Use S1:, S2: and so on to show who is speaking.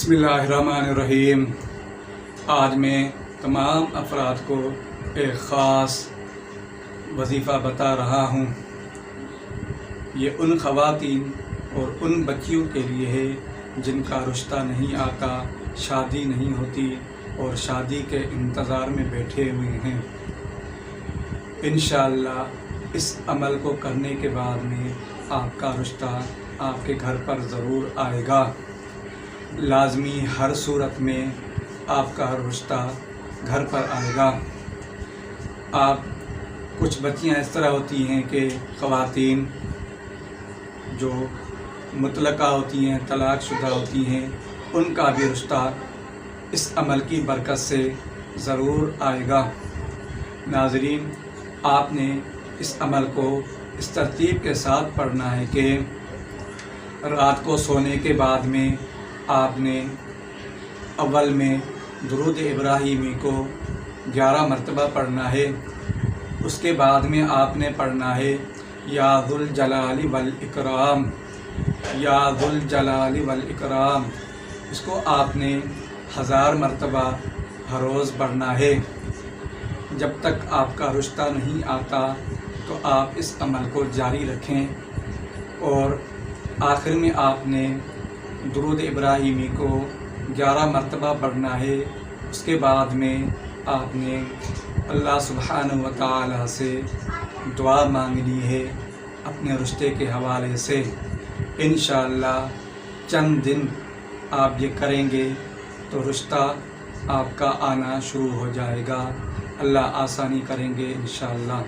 S1: بسم اللہ الرحمن الرحیم۔ آج میں تمام افراد کو ایک خاص وظیفہ بتا رہا ہوں۔ یہ ان خواتین اور ان بچیوں کے لیے ہے جن کا رشتہ نہیں آتا، شادی نہیں ہوتی اور شادی کے انتظار میں بیٹھے ہوئے ہیں۔ انشاءاللہ اس عمل کو کرنے کے بعد میں آپ کا رشتہ آپ کے گھر پر ضرور آئے گا۔ لازمی ہر صورت میں آپ کا رشتہ گھر پر آئے گا۔ آپ کچھ بچیاں اس طرح ہوتی ہیں کہ خواتین جو مطلقہ ہوتی ہیں، طلاق شدہ ہوتی ہیں، ان کا بھی رشتہ اس عمل کی برکت سے ضرور آئے گا۔ ناظرین، آپ نے اس عمل کو اس ترتیب کے ساتھ پڑھنا ہے کہ رات کو سونے کے بعد میں آپ نے اول میں درود ابراہیمی کو 11 مرتبہ پڑھنا ہے۔ اس کے بعد میں آپ نے پڑھنا ہے یا ذو الجلال والاکرام، یا ذو الجلال والاکرام۔ اس کو آپ نے 1000 مرتبہ ہر روز پڑھنا ہے۔ جب تک آپ کا رشتہ نہیں آتا تو آپ اس عمل کو جاری رکھیں، اور آخر میں آپ نے درود ابراہیمی کو 11 مرتبہ پڑھنا ہے۔ اس کے بعد میں آپ نے اللہ سبحانہ و تعالی سے دعا مانگنی ہے اپنے رشتے کے حوالے سے۔ انشاءاللہ چند دن آپ یہ کریں گے تو رشتہ آپ کا آنا شروع ہو جائے گا۔ اللہ آسانی کریں گے انشاءاللہ۔